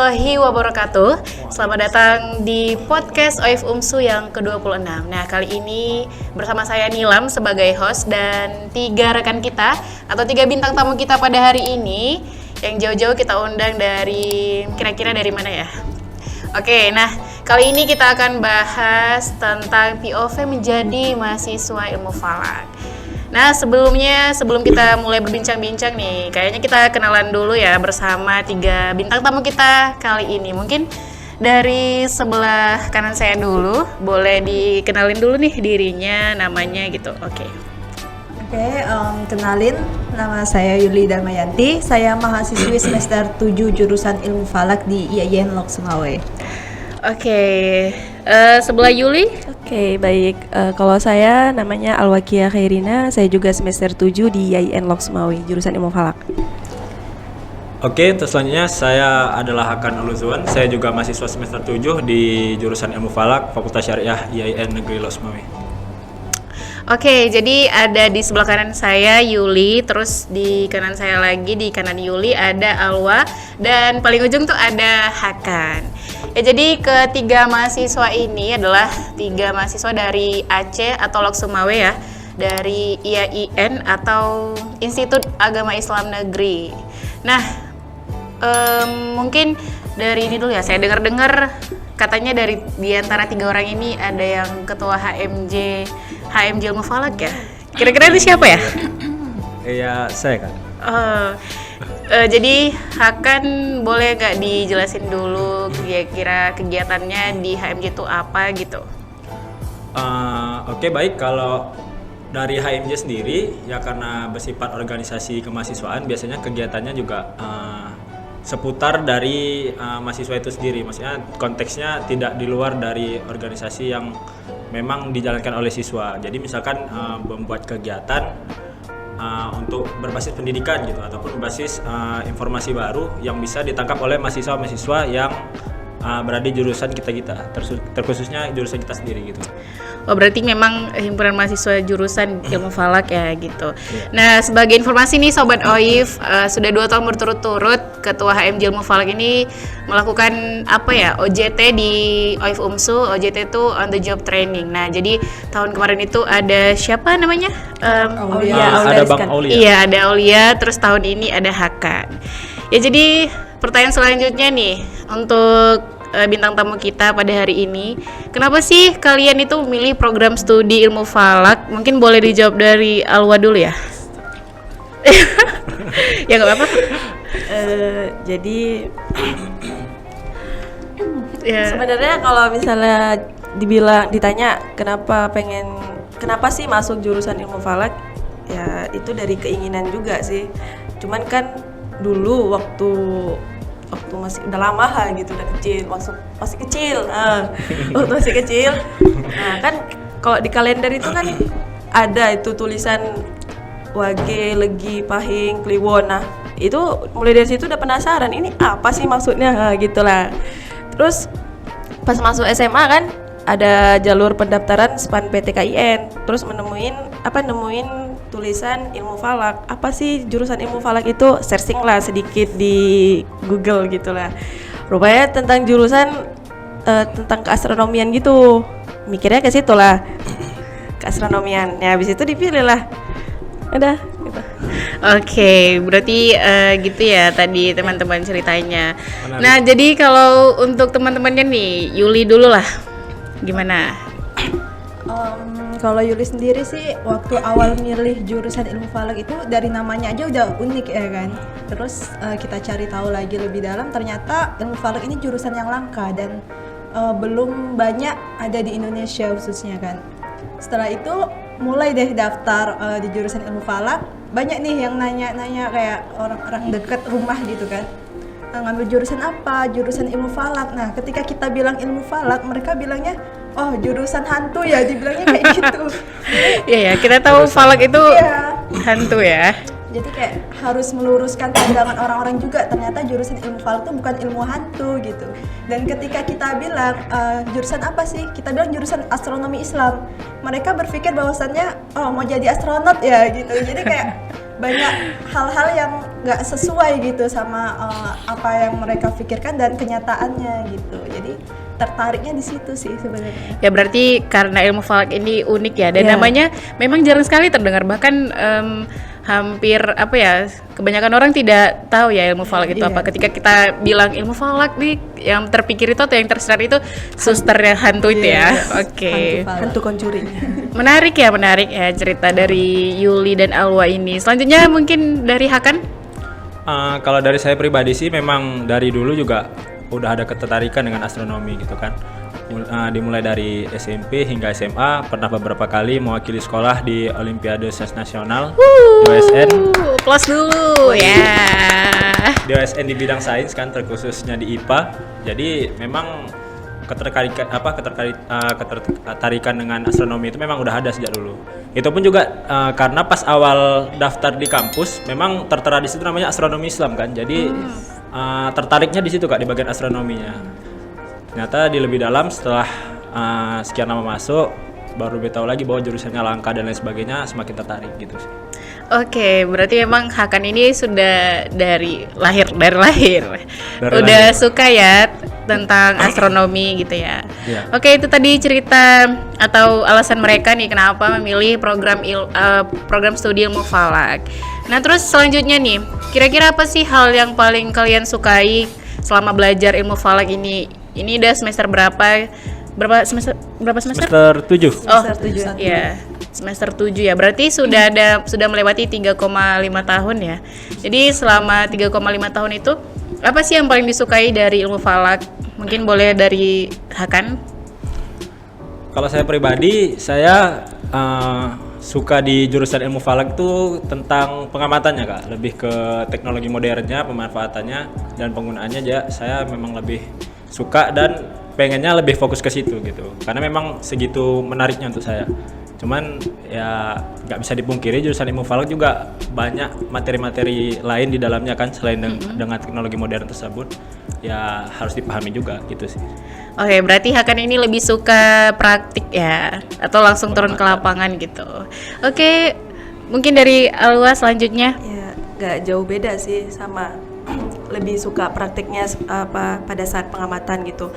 warahmatullahi wabarakatuh. Selamat datang di podcast OIF UMSU yang ke-26. Nah, kali ini bersama saya Nilam sebagai host dan 3 rekan kita atau 3 bintang tamu kita pada hari ini yang jauh-jauh kita undang dari kira-kira dari mana ya? Oke, nah kali ini kita akan bahas tentang POV menjadi mahasiswa ilmu falak. Nah, sebelum kita mulai berbincang-bincang nih, kayaknya kita kenalan dulu ya bersama 3 bintang tamu kita kali ini. Mungkin dari sebelah kanan saya dulu, boleh dikenalin dulu nih dirinya, namanya gitu. Oke, kenalin, nama saya Yuli Darmayanti. Saya mahasiswi semester 7 jurusan Ilmu Falak di IAIN Lok Sumawe. Oke, sebelah Yuli? Oke, baik. Kalau saya namanya Alwakia Khairina, saya juga semester 7 di IAIN Lok Sumawe, jurusan Ilmu Falak. Oke, terus selanjutnya saya adalah Hakan Uluzuan. Saya juga mahasiswa semester 7 di jurusan Ilmu Falak, Fakultas Syariah IAIN Negeri Lok Sumawe. Oke, jadi ada di sebelah kanan saya Yuli, terus di kanan saya lagi, di kanan Yuli ada Alwa, dan paling ujung tuh ada Hakan. Ya, jadi ketiga mahasiswa ini adalah 3 mahasiswa dari Aceh atau Lok Sumawe ya, dari IAIN atau Institut Agama Islam Negeri. Nah, mungkin dari ini dulu ya, saya dengar-dengar katanya di antara 3 orang ini ada yang ketua HMJ Ilmu Falak ya. Kira-kira itu siapa ya? Iya, saya kan. Jadi Hakan boleh nggak dijelasin dulu kira-kira kegiatannya di HMJ itu apa gitu? Oke, baik. Kalau dari HMJ sendiri ya, karena bersifat organisasi kemahasiswaan, biasanya kegiatannya juga seputar dari mahasiswa itu sendiri. Maksudnya konteksnya tidak di luar dari organisasi yang memang dijalankan oleh siswa. Jadi misalkan membuat kegiatan untuk berbasis pendidikan gitu, ataupun berbasis informasi baru yang bisa ditangkap oleh mahasiswa-mahasiswa yang berada di jurusan kita, terkhususnya jurusan kita sendiri gitu. Oh, berarti memang himpunan mahasiswa jurusan Ilmu Falak ya gitu. Nah, sebagai informasi nih Sobat OIF, sudah 2 tahun berturut-turut Ketua HMJ Ilmu Falak ini melakukan OJT di OIF UMSU. OJT itu on the job training. Nah, jadi tahun kemarin itu ada siapa namanya? Ada Bang Aulia. Iya, ada Aulia, terus tahun ini ada Hakan. Ya, jadi pertanyaan selanjutnya nih untuk bintang tamu kita pada hari ini, kenapa sih kalian itu memilih program studi Ilmu Falak? Mungkin boleh dijawab dari Alwa dulu ya. Ya nggak apa-apa. Jadi sebenarnya kalau misalnya ditanya kenapa sih masuk jurusan Ilmu Falak, ya itu dari keinginan juga sih. Cuman kan dulu waktu masih udah lama gitu, udah kecil, masih kecil. Waktu masih kecil. Nah, kan kalau di kalender itu kan ada itu tulisan Wage, Legi, Pahing, Kliwon. Nah, itu mulai dari situ udah penasaran, ini apa sih maksudnya? Nah, gitulah. Terus pas masuk SMA kan ada jalur pendaftaran SPAN PTKIN. Terus nemuin tulisan Ilmu Falak. Apa sih jurusan Ilmu Falak itu? Searching lah sedikit di Google gitulah. Rupanya tentang jurusan tentang keastronomian gitu. Mikirnya ke situ lah. Keastronomian. Ya habis itu dipilih lah. Udah gitu. Oke, berarti gitu ya tadi teman-teman ceritanya. Menarik. Nah, jadi kalau untuk teman-temannya nih, Yuli dulu lah. Gimana? Kalau Yuli sendiri sih waktu awal milih jurusan Ilmu Falak itu dari namanya aja udah unik ya kan. Terus kita cari tahu lagi lebih dalam, ternyata Ilmu Falak ini jurusan yang langka dan belum banyak ada di Indonesia khususnya kan. Setelah itu mulai deh daftar di jurusan Ilmu Falak. Banyak nih yang nanya-nanya kayak orang-orang dekat rumah gitu kan. Ngambil jurusan apa? Jurusan Ilmu Falak. Nah, ketika kita bilang Ilmu Falak, mereka bilangnya, oh jurusan hantu ya, dibilangnya kayak gitu. Iya ya, kita tahu Falak itu hantu ya. Jadi kayak harus meluruskan pandangan orang-orang juga, ternyata jurusan Ilmu Falak itu bukan ilmu hantu gitu. Dan ketika kita bilang jurusan apa sih? Kita bilang jurusan astronomi Islam. Mereka berpikir bahwasannya oh mau jadi astronot ya gitu. Jadi kayak banyak hal-hal yang nggak sesuai gitu sama apa yang mereka pikirkan dan kenyataannya gitu. Jadi tertariknya di situ sih sebenarnya. Ya berarti karena ilmu falak ini unik ya, dan Iya. namanya memang jarang sekali terdengar, bahkan hampir apa ya, kebanyakan orang tidak tahu ya ilmu falak itu Iya. apa. Ketika kita bilang ilmu falak nih, yang terpikir itu atau yang tersirat itu susternya hantu itu ya. Oke. Hantu falak. Hantu conjuring. Menarik ya cerita dari Yuli dan Alwa ini. Selanjutnya mungkin dari Hakan. Kalau dari saya pribadi sih memang dari dulu juga udah ada ketertarikan dengan astronomi gitu kan. Dimulai dari SMP hingga SMA, pernah beberapa kali mewakili sekolah di Olimpiade Sains Nasional di OSN. Plus dulu ya. Di OSN di bidang sains kan, terkhususnya di IPA. Jadi memang ketertarikan dengan astronomi itu memang udah ada sejak dulu. Itu pun juga karena pas awal daftar di kampus memang tertera di situ namanya astronomi Islam kan. Jadi tertariknya di situ Kak, di bagian astronominya. Ternyata di lebih dalam setelah sekian lama masuk, baru tahu lagi bahwa jurusannya langka dan lain sebagainya, semakin tertarik gitu sih. Oke, berarti memang Hakan ini sudah dari lahir. Udah lahir. suka ya tentang astronomi gitu ya. Iya. Oke, itu tadi cerita atau alasan mereka nih kenapa memilih program studi ilmu falak. Nah, terus selanjutnya nih, kira-kira apa sih hal yang paling kalian sukai selama belajar ilmu falak ini? Ini udah semester berapa? Berapa semester? Semester 7. Oh, Semester 7. iya. Semester 7 ya. Berarti sudah melewati 3,5 tahun ya. Jadi selama 3,5 tahun itu apa sih yang paling disukai dari ilmu falak? Mungkin boleh dari Hakan. Kalau saya pribadi, saya suka di jurusan ilmu falak itu tentang pengamatannya Kak, lebih ke teknologi modernnya, pemanfaatannya dan penggunaannya aja. Saya memang lebih suka dan pengennya lebih fokus ke situ gitu, karena memang segitu menariknya untuk saya. Cuman ya nggak bisa dipungkiri jurusan ilmu falak juga banyak materi-materi lain di dalamnya kan, selain dengan teknologi modern tersebut ya harus dipahami juga gitu sih. Oke, berarti Hakan ini lebih suka praktik ya, atau langsung turun ke lapangan gitu. Oke, mungkin dari Alwa selanjutnya. Ya, nggak jauh beda sih, sama lebih suka praktiknya pada saat pengamatan gitu.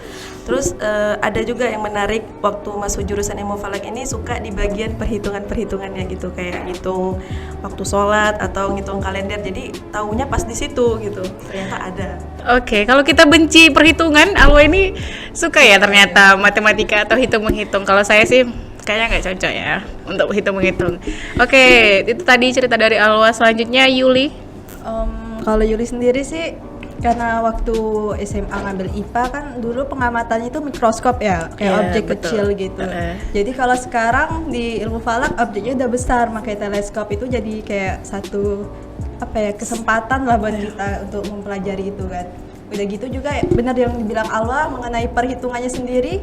Terus ada juga yang menarik waktu masuk jurusan ilmu falak ini, suka di bagian perhitungannya gitu, kayak ngitung waktu sholat atau ngitung kalender. Jadi taunya pas di situ gitu, ternyata ada. Oke, kalau kita benci perhitungan, Alwa ini suka ya ternyata matematika atau hitung-menghitung. Kalau saya sih kayaknya nggak cocok ya untuk hitung-menghitung. Oke, itu tadi cerita dari Alwa. Selanjutnya Yuli. Kalau Yuli sendiri sih, karena waktu SMA ngambil IPA kan dulu pengamatannya itu mikroskop ya, kayak Iya, objek betul. kecil gitu. Jadi kalau sekarang di ilmu falak objeknya udah besar, makanya teleskop itu jadi kayak satu kesempatan lah buat kita untuk mempelajari itu kan. Udah gitu juga benar yang dibilang Alwa mengenai perhitungannya sendiri,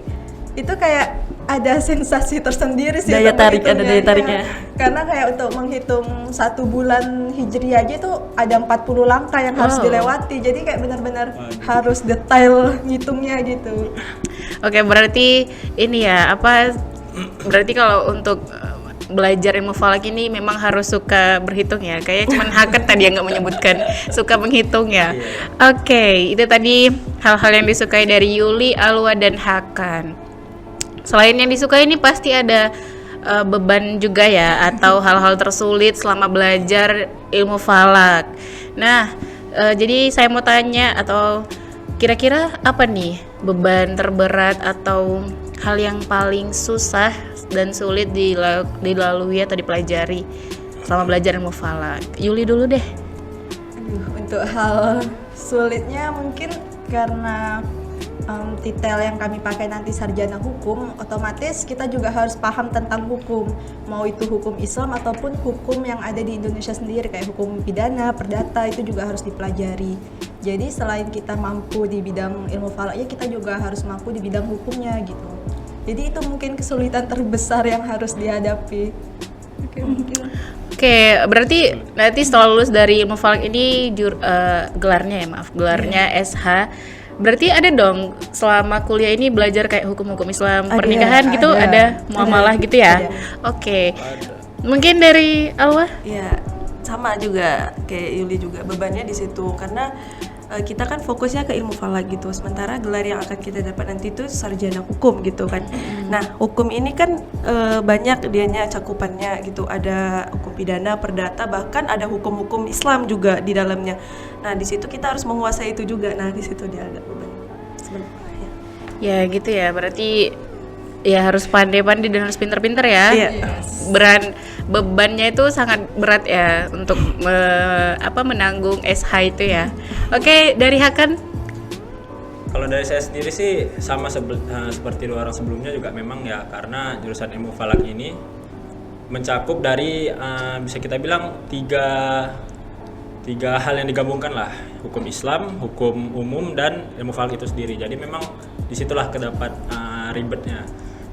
itu kayak ada sensasi tersendiri sih. Daya untuk tarik, ada menghitungnya. daya tariknya. Iya. Karena kayak untuk menghitung 1 bulan Hijriah aja tuh ada 40 langkah yang harus dilewati. Jadi kayak benar-benar harus detail ngitungnya gitu. Oke, berarti ini ya, berarti kalau untuk belajar ilmu falak ini memang harus suka berhitung ya. Kayaknya cuman Hakan tadi yang nggak menyebutkan suka menghitung ya. Oke, itu tadi hal-hal yang disukai dari Yuli, Alwa, dan Hakan. Selain yang disukai ini pasti ada beban juga ya, atau hal-hal tersulit selama belajar ilmu falak. Nah, jadi saya mau tanya, atau kira-kira apa nih beban terberat atau hal yang paling susah dan sulit dilalui atau dipelajari selama belajar ilmu falak? Yuli dulu deh. Untuk hal sulitnya mungkin karena titel yang kami pakai nanti sarjana hukum, otomatis kita juga harus paham tentang hukum, mau itu hukum Islam ataupun hukum yang ada di Indonesia sendiri, kayak hukum pidana, perdata, itu juga harus dipelajari. Jadi selain kita mampu di bidang ilmu falaknya, kita juga harus mampu di bidang hukumnya gitu. Jadi itu mungkin kesulitan terbesar yang harus dihadapi. Oke, mungkin. Oke, berarti nanti setelah lulus dari ilmu falak ini gelarnya SH. Berarti ada dong selama kuliah ini belajar kayak hukum-hukum Islam, pernikahan gitu, ada muamalah gitu ya? Ada. Oke. Mungkin dari Alwa? Ya, sama juga kayak Yuli juga, bebannya di situ karena kita kan fokusnya ke ilmu falak gitu, sementara gelar yang akan kita dapat nanti itu sarjana hukum gitu kan. Nah, hukum ini kan banyak dianya cakupannya gitu, ada hukum pidana, perdata, bahkan ada hukum-hukum Islam juga di dalamnya. Nah, di situ kita harus menguasai itu juga. Nah, di situ dia agak beban sebenarnya. Ya gitu ya, berarti ya harus pandai-pandai dan harus pinter-pinter ya. Iya. Bebannya itu sangat berat ya untuk menanggung SH itu ya. Oke, dari Hakan? Kalau dari saya sendiri sih sama seperti dua orang sebelumnya juga, memang ya karena jurusan ilmu falak ini mencakup dari bisa kita bilang tiga hal yang digabungkan lah, hukum Islam, hukum umum, dan ilmu falak itu sendiri. Jadi memang disitulah kedapat ribetnya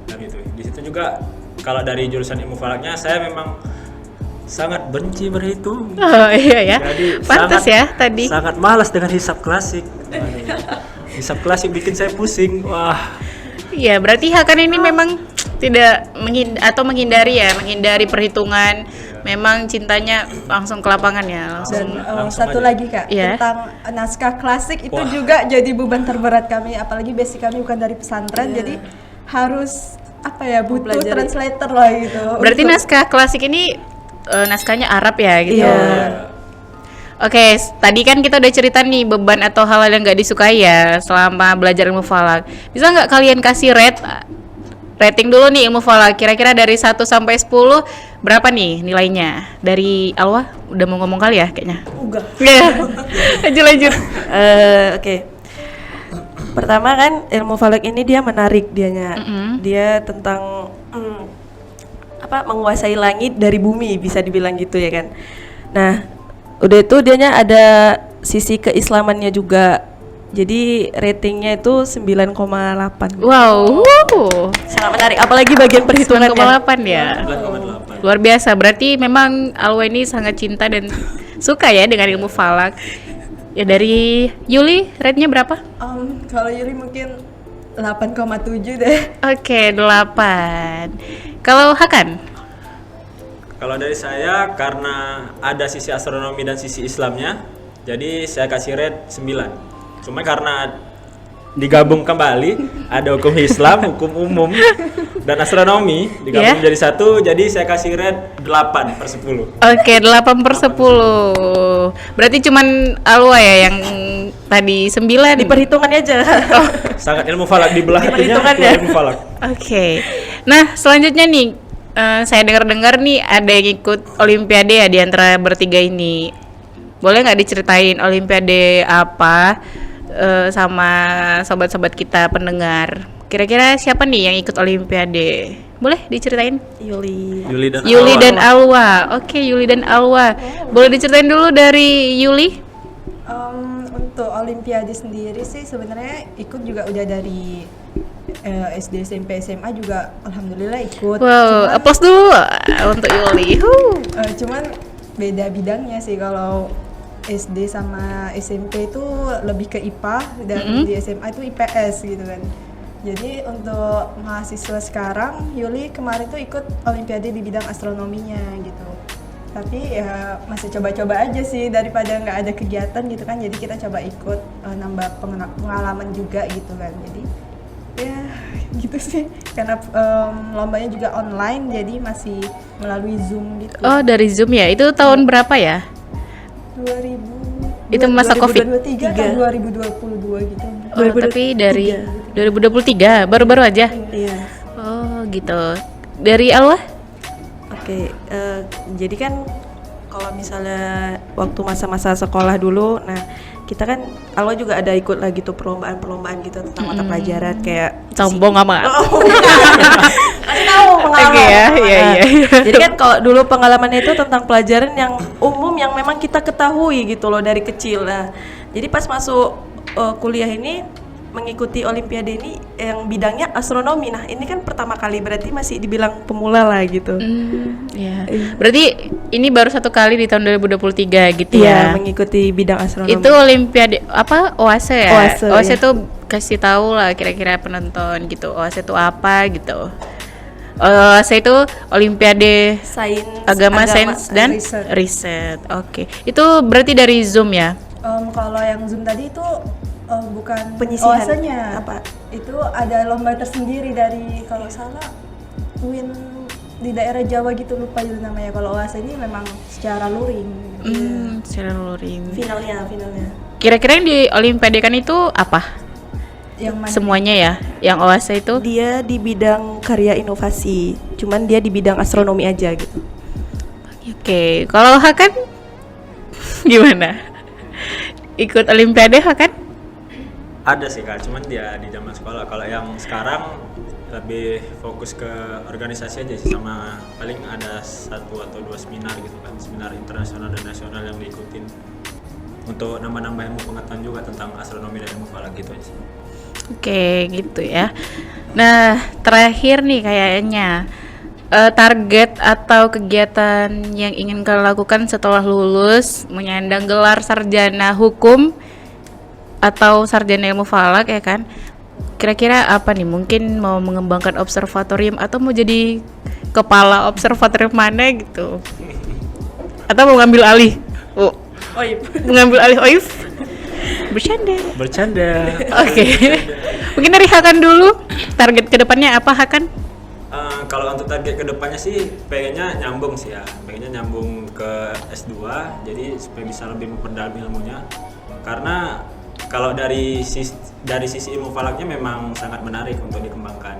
dari itu. Di situ juga kalau dari jurusan ilmu falaknya saya memang sangat benci berhitung. Oh iya ya. Jadi Pantas ya tadi. sangat malas dengan hisab klasik. Hisab klasik bikin saya pusing. Wah. Iya, berarti Hakan ini memang tidak menghindari perhitungan. Memang cintanya langsung ke lapangan ya, langsung. Dan langsung satu aja. lagi Kak, Iya. tentang naskah klasik itu Wah. juga jadi beban terberat kami, apalagi basic kami bukan dari pesantren, jadi harus butuh Mempelajari. translator lah gitu. Berarti untuk- naskah klasik ini naskahnya Arab ya gitu. Iya. Oke, tadi kan kita udah cerita nih beban atau hal-hal yang nggak disukai ya selama belajar ilmu falak. Bisa nggak kalian kasih rating dulu nih ilmu falak? Kira-kira dari 1 sampai 10 berapa nih nilainya? Dari Alwa udah mau ngomong kali ya kayaknya. Enggak. Iya. Lanjut. Oke. Pertama kan ilmu falak ini dia menarik dianya. Dia tentang menguasai langit dari bumi, bisa dibilang gitu ya kan. Nah, udah itu dianya ada sisi keislamannya juga. Jadi ratingnya itu 9,8. Wow. Sangat menarik, apalagi bagian perhitungannya. 9,8 ya. 9,8. Luar biasa. Berarti memang Alwa ini sangat cinta dan suka ya dengan ilmu falak. Ya dari Yuli, rate-nya berapa? Kalau Yuri mungkin 8,7 deh. Oke, 8. Kalau Hakan? Kalau dari saya karena ada sisi astronomi dan sisi Islamnya, jadi saya kasih rate 9. Cuma karena digabung kembali, ada hukum Islam, hukum umum, dan astronomi digabung jadi satu, jadi saya kasih rate 8/10. Oke, 8/10. Berarti cuman Alwa ya yang tadi 9. Di perhitungannya aja. Sangat ilmu falak dibelah hatinya, Diperhitungkannya. ilmu falak. Oke. Nah, selanjutnya nih saya dengar-dengar nih ada yang ikut olimpiade ya di antara bertiga ini. Boleh nggak diceritain olimpiade apa sama sobat-sobat kita pendengar? Kira-kira siapa nih yang ikut olimpiade? Boleh diceritain? Yuli. Yuli dan Alwa. Oke, Yuli dan Alwa. Boleh diceritain dulu dari Yuli? Untuk olimpiade sendiri sih sebenarnya ikut juga udah dari SD, SMP, SMA juga alhamdulillah ikut. Wow, aplaus dulu untuk Yuli. Cuman beda bidangnya sih. Kalau SD sama SMP itu lebih ke IPA dan di SMA itu IPS gitu kan. Jadi untuk mahasiswa sekarang, Yuli kemarin tuh ikut olimpiade di bidang astronominya gitu. Tapi ya masih coba-coba aja sih daripada nggak ada kegiatan gitu kan. Jadi kita coba ikut nambah pengalaman juga gitu kan. Jadi ya gitu sih. Karena lombanya juga online jadi masih melalui Zoom gitu. Oh, dari Zoom ya. Itu tahun berapa ya? 2000 Itu masa Covid? 2023 atau 2022 gitu. Oh, tapi dari 2023, baru-baru aja. Iya. Oh, gitu. Dari Alwa? Oke, jadi kan kalau misalnya waktu masa-masa sekolah dulu, nah kita kan Alwa juga ada ikut lagi tuh perlombaan-perlombaan gitu tentang mata pelajaran kayak Sombong amat. kasih tahu pengalaman. Oke ya, iya. Jadi kan kalau dulu pengalamannya itu tentang pelajaran yang umum yang memang kita ketahui gitu loh dari kecil. Nah, jadi pas masuk kuliah ini mengikuti olimpiade ini yang bidangnya astronomi. Nah, ini kan pertama kali berarti masih dibilang pemula lah gitu. Ya. Berarti ini baru satu kali di tahun 2023 gitu Iya, ya. mengikuti bidang astronomi. Itu olimpiade apa? OASE ya? OASE, OASE iya. tuh kasih tahu lah kira-kira penonton gitu. OASE itu apa gitu. saya itu Olimpiade Sains, Agama, Sains dan Riset. Riset. Oke. Itu berarti dari Zoom ya? Kalau yang Zoom tadi itu bukan Penyisihan. OASE-nya. Apa? Itu ada lomba tersendiri dari kalau salah UIN di daerah Jawa gitu, lupa juga namanya. Kalau OASE ini memang secara luring. Secara luring. finalnya. Kira-kira yang di Olimpiade kan itu apa? Yang mana? Semuanya ya? Yang OASE itu? Dia di bidang karya inovasi, cuman dia di bidang astronomi aja gitu. Oke. Kalau Hakan gimana? Ikut Olimpiade Hakan? Ada sih Kak, cuman dia di zaman sekolah. Kalau yang sekarang lebih fokus ke organisasi aja sih, sama paling ada 1 atau 2 seminar gitu kan, seminar internasional dan nasional yang diikutin untuk nambah-nambah ilmu pengetahuan juga tentang astronomi dan ilmu falak gitu aja sih. Oke, gitu ya. Nah, terakhir nih kayaknya target atau kegiatan yang ingin kalian lakukan setelah lulus menyandang gelar sarjana hukum atau sarjana ilmu falak ya kan? Kira-kira apa nih? Mungkin mau mengembangkan observatorium atau mau jadi kepala observatorium mana gitu? Atau mau ngambil alih? Mengambil alih OIF? Bercanda. Oke. Mungkin dari Hakan dulu. Target kedepannya apa Hakan? Kalau untuk target kedepannya sih pengennya nyambung sih ya, pengennya nyambung ke S2, jadi supaya bisa lebih memperdalam ilmunya. Karena kalau dari sisi ilmu falaknya memang sangat menarik untuk dikembangkan,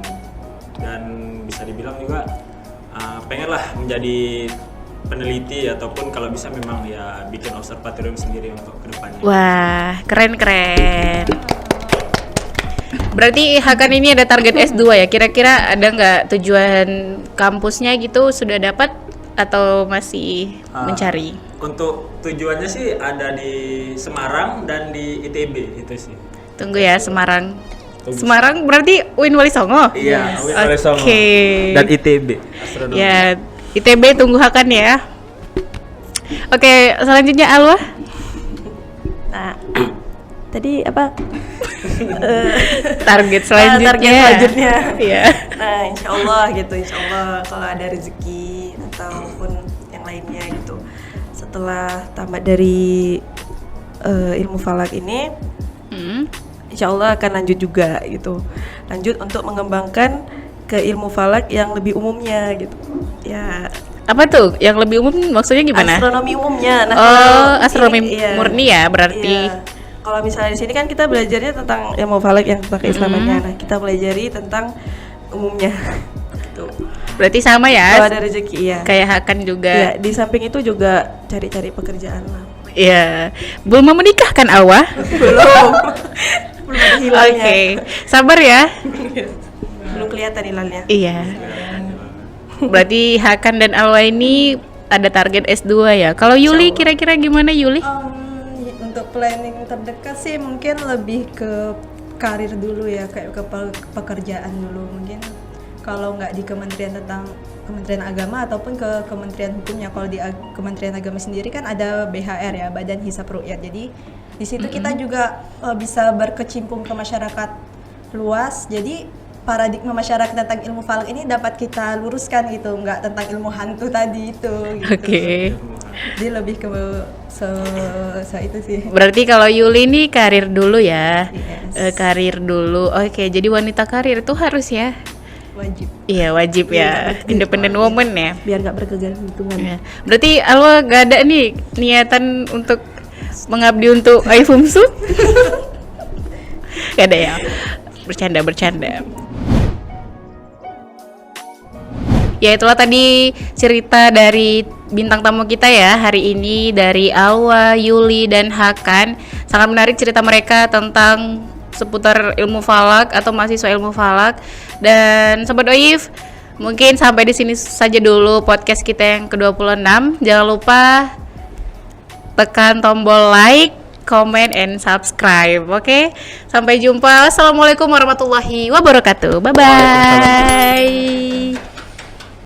dan bisa dibilang juga pengenlah menjadi peneliti ataupun kalau bisa memang ya bikin observatorium sendiri untuk kedepannya. Wah, keren. Berarti Hakan ini ada target S2 ya? Kira-kira ada nggak tujuan kampusnya gitu, sudah dapat atau masih mencari? Untuk tujuannya sih ada di Semarang dan di ITB itu sih. Tunggu ya, Semarang. Tunggu. Semarang berarti UIN Wali Songo? Iya, UIN Wali Songo. Oke. Dan ITB. Astronomi. Ya, ITB tunggu Hakan ya. Oke, selanjutnya Alwa. Nah, tadi apa? Target selanjutnya. Target selanjutnya. Iya. Nah, insya Allah gitu, insya Allah kalau ada rezeki ataupun yang lainnya gitu. Setelah tamat dari ilmu falak ini, insya Allah akan lanjut juga gitu. Lanjut untuk mengembangkan ke ilmu falak yang lebih umumnya gitu. Ya. Apa tuh? Yang lebih umum maksudnya gimana? Astronomi umumnya. Nah, Oh, kalau astronomi ini, iya. murni ya berarti. Iya. Kalau misalnya di sini kan kita belajarnya tentang ilmu falak yang tentang keislamannya. Nah, kita pelajari tentang umumnya. Gitu. Berarti sama ya? Kalau ada rezeki ya. Kayak Hakan juga. Iya, di samping itu juga cari-cari pekerjaan lah. Iya. Belum mau menikah kan Alwa? Belum. Belum ada hilalnya. Oke. Sabar ya. Belum kelihatan hilalnya. Iya. Berarti Hakan dan Alwa ini ada target S2 ya. Kalau Yuli kira-kira gimana Yuli? Untuk planning terdekat sih mungkin lebih ke karir dulu ya, kayak ke pekerjaan dulu. Mungkin kalau nggak di Kementerian Agama ataupun ke Kementerian Hukumnya. Kalau di Kementerian Agama sendiri kan ada BHR ya, Badan Hisab Ruqyat. Jadi di situ kita juga bisa berkecimpung ke masyarakat luas. Jadi paradigma masyarakat tentang ilmu falak ini dapat kita luruskan gitu, nggak tentang ilmu hantu tadi itu gitu. Oke. Dia lebih ke itu sih. Berarti kalau Yuli ini karir dulu ya. Yes. Karir dulu. Oke, jadi wanita karir itu harus ya. Wajib. Iya, wajib ya. Independent woman ya. Biar nggak berkegantungan. Ya. Berarti Alwa gak ada nih niatan untuk mengabdi untuk Aifumsu? Gak ada ya? Bercanda. Ya itulah tadi cerita dari bintang tamu kita ya hari ini, dari Alwa, Yuli, dan Hakan. Sangat menarik cerita mereka tentang seputar ilmu falak atau mahasiswa ilmu falak. Dan Sobat OIF, mungkin sampai di sini saja dulu podcast kita yang ke-26. Jangan lupa tekan tombol like, comment, and subscribe. Oke? Sampai jumpa. Wassalamualaikum warahmatullahi wabarakatuh. Bye-bye.